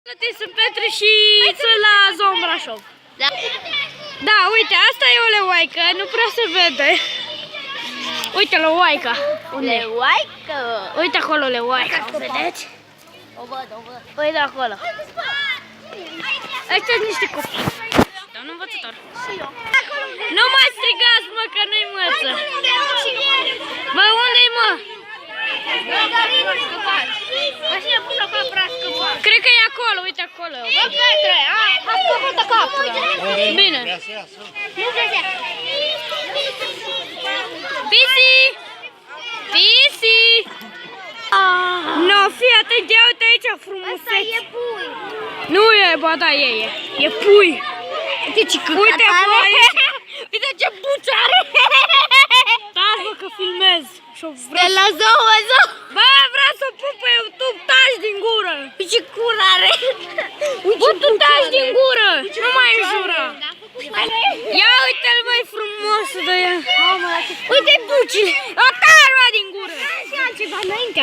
Sunt Petru și sunt la Zon Brașov. Da, uite, asta e o leoaică, nu prea se vede. Uite, leoaica. Leoaică? Uite acolo leoaica, o vedeți? O văd, o văd. Uite acolo. Ăștia sunt niște copii. Doamne învățător. Nu mai strigați, mă, că nu-i măță. Bă, unde-i, mă? Cred că e acolo, uite acolo. Bă, Petre, a scăpat capul. Bine. Pisi! Pisi! No, fii atent, ia uite aici frumusețe. E pui. Nu e, ba da, e pui. Uite ce Uite acolo aici. Uite ce buci are. Taci, bă, că filmez. De la zoo. Bă, vreau să pup pe YouTube, taci din gură. Ce cur are. Bă, tu taci din gură. Nu mai înjura. Ia uite-l, mai frumos de ea. Uite bucile. O taci, din gură. Și altceva înainte.